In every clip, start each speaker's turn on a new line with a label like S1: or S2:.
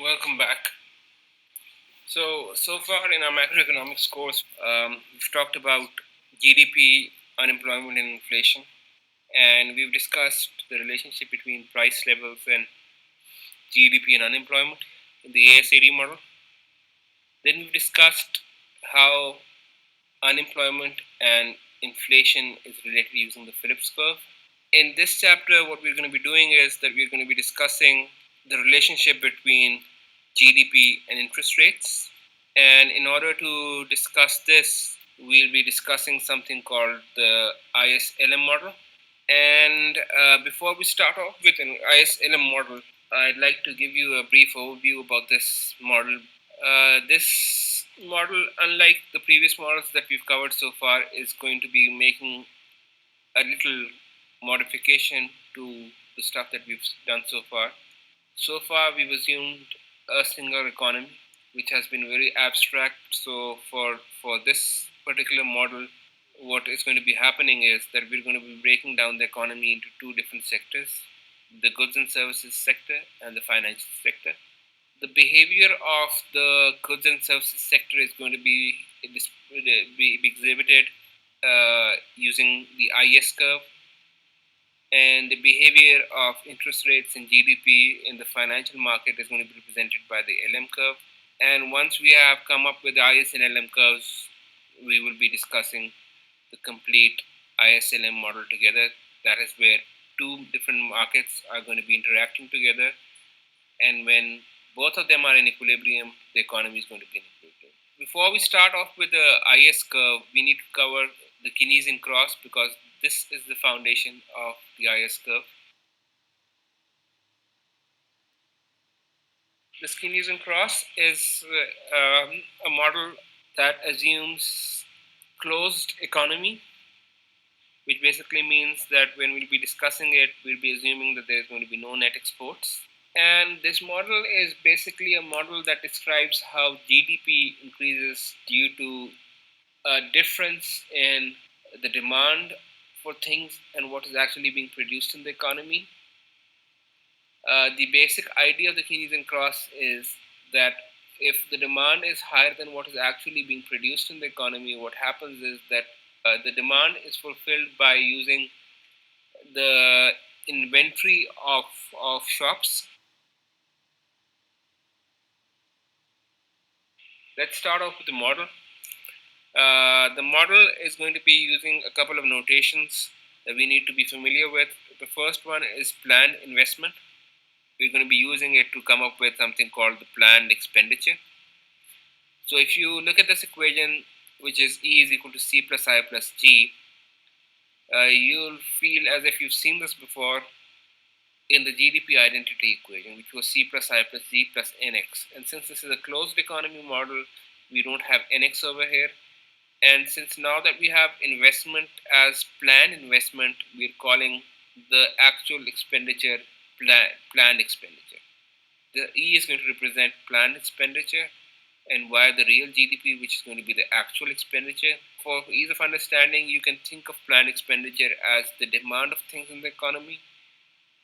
S1: Welcome back. So far in our macroeconomics course, we've talked about GDP, unemployment, and inflation, and we've discussed the relationship between price levels and GDP and unemployment in the ASAD model. Then we've discussed how unemployment and inflation is related using the Phillips curve. In this chapter, what we're going to be doing is that we're going to be discussing the relationship between GDP and interest rates. And in order to discuss this, we'll be discussing something called the ISLM model. And before we start off with an ISLM model, I'd like to give you a brief overview about this model. This model, unlike the previous models that we've covered so far, is going to be making a little modification to the stuff that we've done so far. So far, we've assumed a single economy, which has been very abstract. So, for this particular model, what is going to be happening is that we're going to be breaking down the economy into two different sectors: the goods and services sector and the financial sector. The behavior of the goods and services sector is going to be exhibited using the IS curve, and the behavior of interest rates and GDP in the financial market is going to be represented by the LM curve. And once we have come up with the IS and LM curves, we will be discussing the complete ISLM model together. That is where two different markets are going to be interacting together, and when both of them are in equilibrium, the economy is going to be in equilibrium. Before we start off with the IS curve, we need to cover the Keynesian cross because this is the foundation of the IS curve. The Keynesian cross is a model that assumes closed economy, which basically means that when we'll be discussing it, we'll be assuming that there's going to be no net exports. And this model is basically a model that describes how GDP increases due to a difference in the demand for things and what is actually being produced in the economy. The basic idea of the Keynesian cross is that if the demand is higher than what is actually being produced in the economy, what happens is that the demand is fulfilled by using the inventory of shops. Let's start off with the model. The model is going to be using a couple of notations that we need to be familiar with. The first one is planned investment. We're going to be using it to come up with something called the planned expenditure. So if you look at this equation, which is E is equal to C plus I plus G, you'll feel as if you've seen this before in the GDP identity equation, which was C plus I plus G plus NX. And since this is a closed economy model, we don't have NX over here. And since now that we have investment as planned investment, we're calling the actual expenditure planned expenditure. The E is going to represent planned expenditure, and Y the real GDP, which is going to be the actual expenditure. For ease of understanding, you can think of planned expenditure as the demand of things in the economy,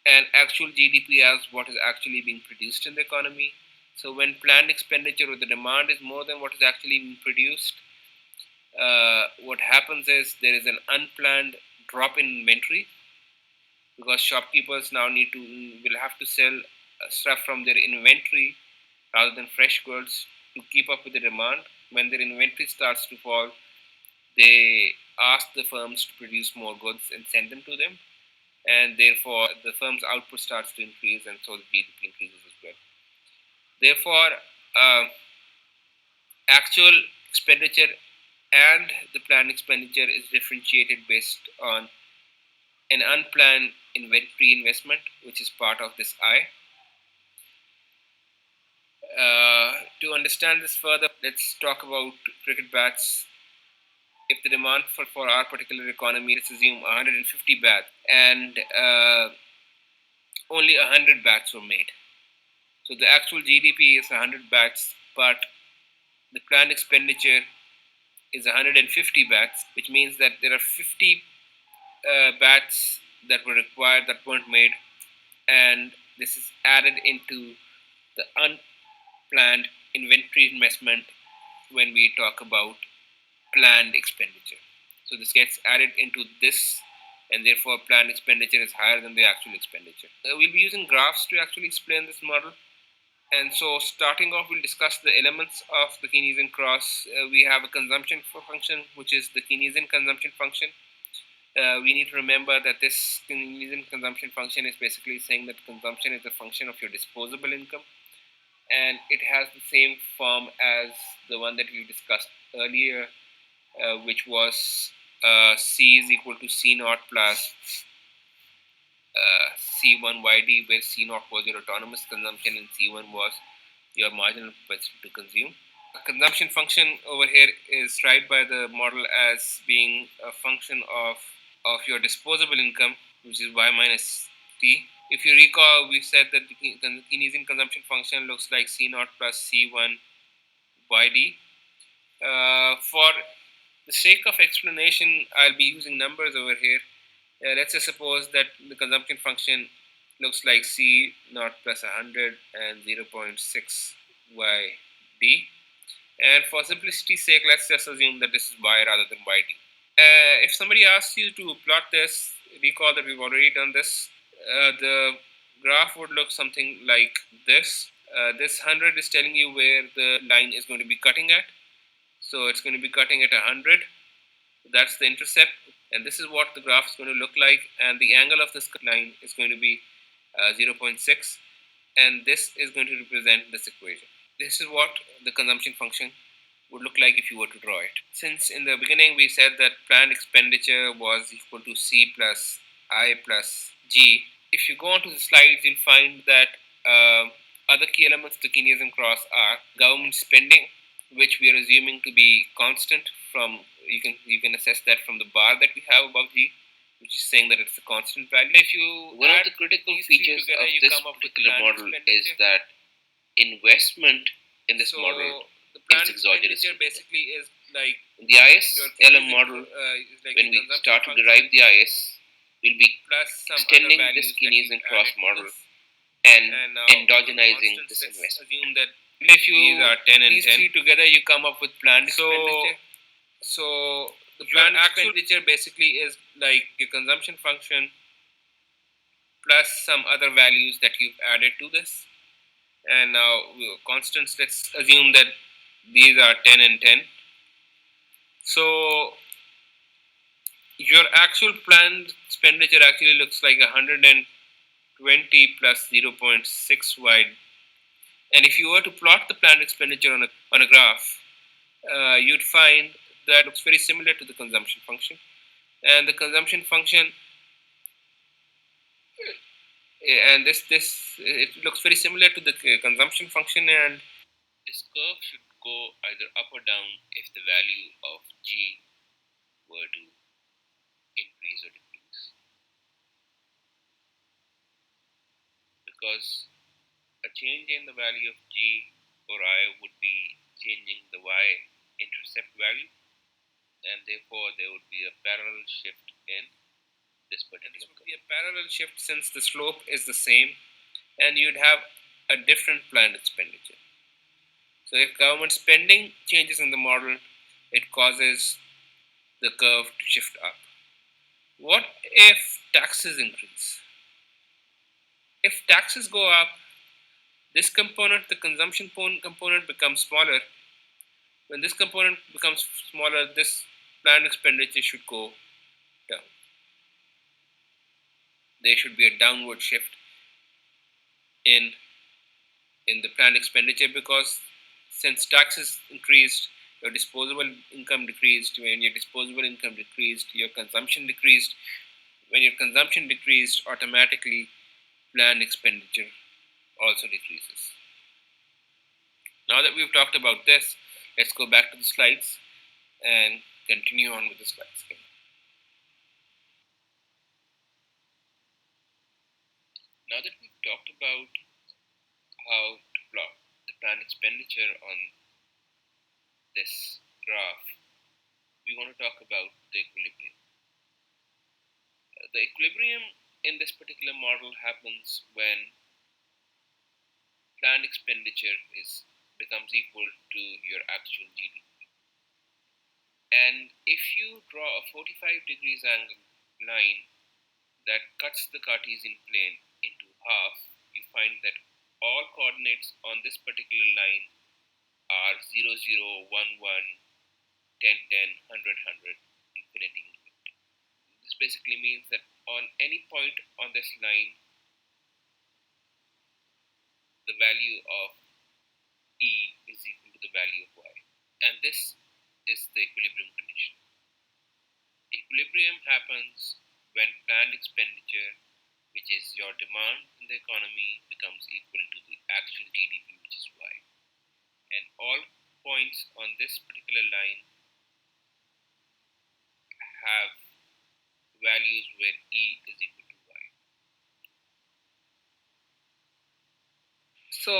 S1: and actual GDP as what is actually being produced in the economy. So when planned expenditure or the demand is more than what is actually being produced, what happens is there is an unplanned drop in inventory because shopkeepers now will have to sell stuff from their inventory rather than fresh goods to keep up with the demand. When their inventory starts to fall, they ask the firms to produce more goods and send them to them, and therefore the firm's output starts to increase, and so the GDP increases as well. Therefore, uh, actual expenditure and the planned expenditure is differentiated based on an unplanned inventory investment, which is part of this I. To understand this further, let's talk about cricket bats. If the demand for our particular economy, let's assume 150 bats, and only 100 bats were made. So the actual GDP is 100 bats, but the planned expenditure is 150 bats, which means that there are 50 bats that were required that weren't made, and this is added into the planned inventory investment when we talk about planned expenditure. So this gets added into this, and therefore planned expenditure is higher than the actual expenditure. We'll be using graphs to actually explain this model. And so, starting off, we'll discuss the elements of the Keynesian cross. We have a consumption function, which is the Keynesian consumption function. We need to remember that this Keynesian consumption function is basically saying that consumption is a function of your disposable income, and it has the same form as the one that we discussed earlier, which was C is equal to C naught plus C1 YD, where C naught was your autonomous consumption and C1 was your marginal propensity to consume. Consumption function over here is tried by the model as being a function of your disposable income, which is y minus t. If you recall, we said that the Keynesian consumption function looks like C naught plus C1 yd. For the sake of explanation, I'll be using numbers over here. Let's just suppose that the consumption function looks like C naught plus 100 and 0.6 yd. And for simplicity's sake, let's just assume that this is y rather than yd. If somebody asks you to plot this, recall that we've already done this. The graph would look something like this. This 100 is telling you where the line is going to be cutting at. So it's going to be cutting at 100. That's the intercept. And this is what the graph is going to look like. And the angle of this line is going to be 0.6. And this is going to represent this equation. This is what the consumption function would look like if you were to draw it. Since in the beginning we said that planned expenditure was equal to C plus I plus G, if you go onto the slides, you'll find that other key elements of the Keynesian cross are government spending, which we are assuming to be constant. From you can assess that from the bar that we have above G, which is saying that it's a constant value. If you
S2: one of the critical features together, of this particular model is that investment in this model is exogenous.
S1: Basically is like
S2: in the ISLM model, like when we start to derive the IS, we'll be extending this Keynesian cross model and endogenizing this investment.
S1: Assume that if you these are 10 and these 10 three together, you come up with planned expenditure. So the planned expenditure basically is like your consumption function plus some other values that you've added to this. And now constants, let's assume that these are 10 and 10. So your actual planned expenditure actually looks like 120 plus 0.6 wide. And if you were to plot the planned expenditure on a graph, you'd find that looks very similar to the consumption function. And the consumption function, and this it looks very similar to the consumption function, and
S2: this curve should go either up or down if the value of G were to increase or decrease. Because a change in the value of G or I would be changing the Y intercept value, and therefore there would be a parallel shift in this particular curve. This would be a
S1: parallel shift since the slope is the same, and you'd have a different planned expenditure. So if government spending changes in the model, it causes the curve to shift up. What if taxes increase? If taxes go up, this component, the consumption component, becomes smaller. When this component becomes smaller, this planned expenditure should go down. There should be a downward shift in the planned expenditure, because since taxes increased, your disposable income decreased. When your disposable income decreased, your consumption decreased. When your consumption decreased, automatically planned expenditure also decreases. Now that we've talked about this, let's go back to the slides and continue on with the slides.
S2: Now that we've talked about how to plot the planned expenditure on this graph, we want to talk about the equilibrium. The equilibrium in this particular model happens when planned expenditure is becomes equal to your actual GDP. And if you draw a 45 degrees angle line that cuts the Cartesian plane into half, you find that all coordinates on this particular line are 0, 0, 1, 1, 10, 10, 100, 100, infinity, infinity. This basically means that on any point on this line, the value of E is equal to the value of Y. And this is the equilibrium condition. Equilibrium happens when planned expenditure, which is your demand in the economy, becomes equal to the actual GDP, which is Y. And all points on this particular line have values where E is equal to Y.
S1: So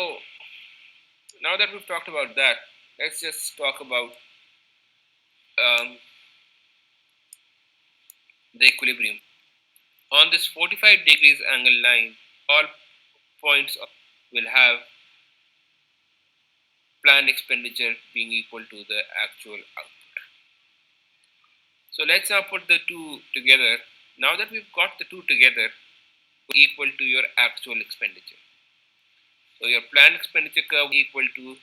S1: now that we've talked about that, let's just talk about um, the equilibrium. On this 45 degrees angle line, all points will have planned expenditure being equal to the actual output. So let's now put the two together. Now that we've got the two together, equal to your actual expenditure. So your planned expenditure curve equal to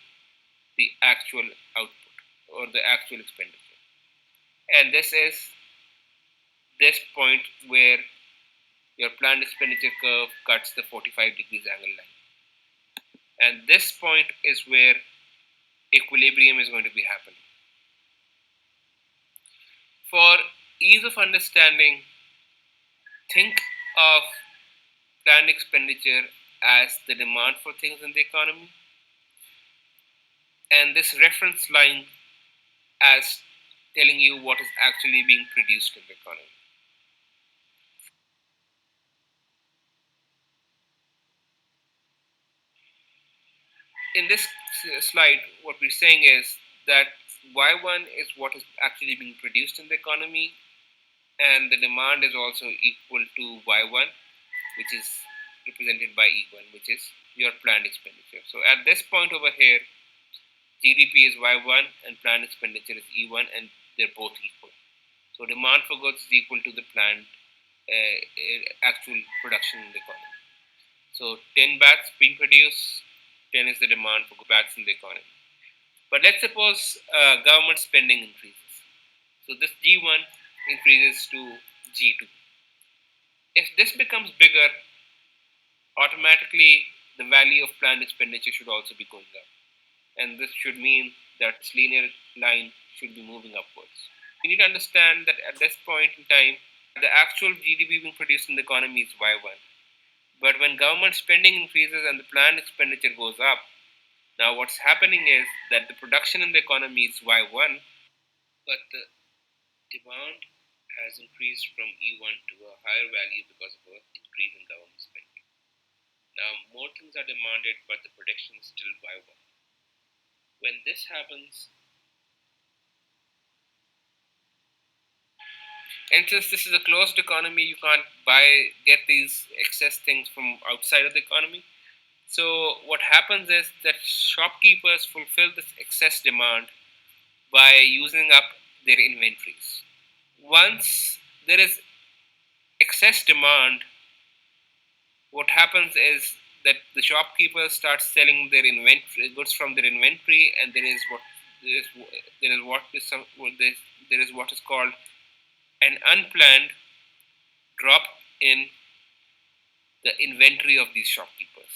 S1: the actual output or the actual expenditure. And this is this point where your planned expenditure curve cuts the 45 degrees angle line. And this point is where equilibrium is going to be happening. For ease of understanding, think of planned expenditure as the demand for things in the economy, and this reference line as telling you what is actually being produced in the economy. In this slide, what we're saying is that Y1 is what is actually being produced in the economy, and the demand is also equal to Y1, which is represented by E1, which is your planned expenditure. So at this point over here, GDP is Y1 and planned expenditure is E1, and they're both equal. So demand for goods is equal to the planned actual production in the economy. So 10 bats being produced, 10 is the demand for bats in the economy. But let's suppose government spending increases. So this G1 increases to G2. If this becomes bigger, automatically the value of planned expenditure should also be going up. And this should mean that this linear line should be moving upwards. We need to understand that at this point in time, the actual GDP being produced in the economy is Y1. But when government spending increases and the planned expenditure goes up, now what's happening is that the production in the economy is Y1.
S2: But the demand has increased from E1 to a higher value because of an increase in government spending. Now, more things are demanded, but the production is still Y1. When this happens,
S1: And since this is a closed economy, you can't get these excess things from outside of the economy. So what happens is that shopkeepers fulfill this excess demand by using up their inventories. Once there is excess demand, what happens is that the shopkeepers start selling their inventory goods from their inventory, and there is there is what is some there is what is called an unplanned drop in the inventory of these shopkeepers.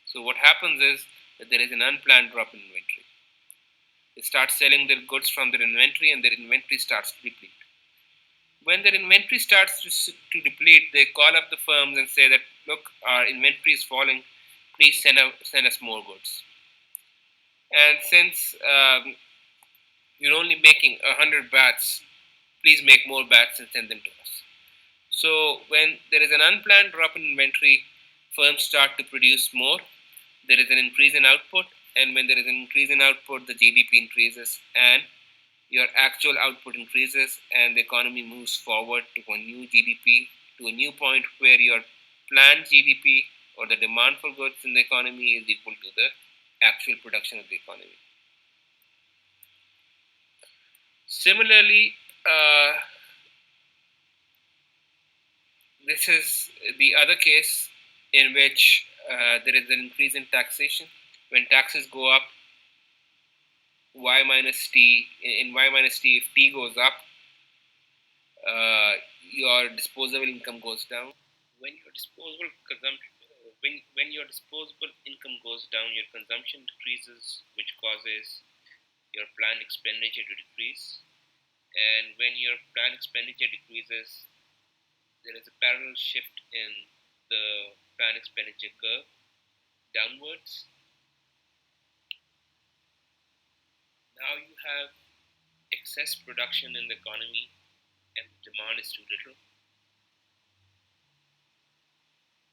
S1: So what happens is that there is an unplanned drop in inventory. They start selling their goods from their inventory, and their inventory starts to deplete. When their inventory starts to deplete, they call up the firms and say that, look, our inventory is falling. Please send us more goods. And since you're only making 100 bats, please make more bats and send them to us. So when there is an unplanned drop in inventory, firms start to produce more. There is an increase in output, and when there is an increase in output, the GDP increases, and your actual output increases, and the economy moves forward to a new GDP, to a new point where your planned GDP or the demand for goods in the economy is equal to the actual production of the economy. Similarly, this is the other case in which there is an increase in taxation. When taxes go up, y minus t, in y minus t, if t goes up, your disposable income goes down.
S2: When your disposable consumption, when your disposable income goes down, your consumption decreases, which causes your planned expenditure to decrease. And when your planned expenditure decreases, there is a parallel shift in the planned expenditure curve downwards. Now you have excess production in the economy and demand is too little.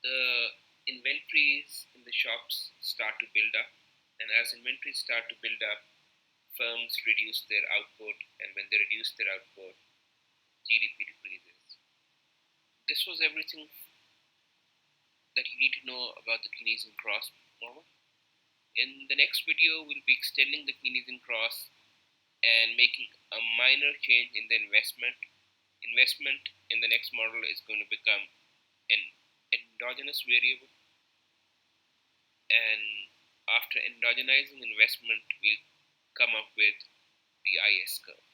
S2: The inventories in the shops start to build up, and as inventories start to build up, firms reduce their output, and when they reduce their output, GDP decreases. This was everything that you need to know about the Keynesian cross model. In the next video, we'll be extending the Keynesian cross and making a minor change in the investment. Investment in the next model is going to become an endogenous variable, and after endogenizing investment, we'll come up with the IS curve.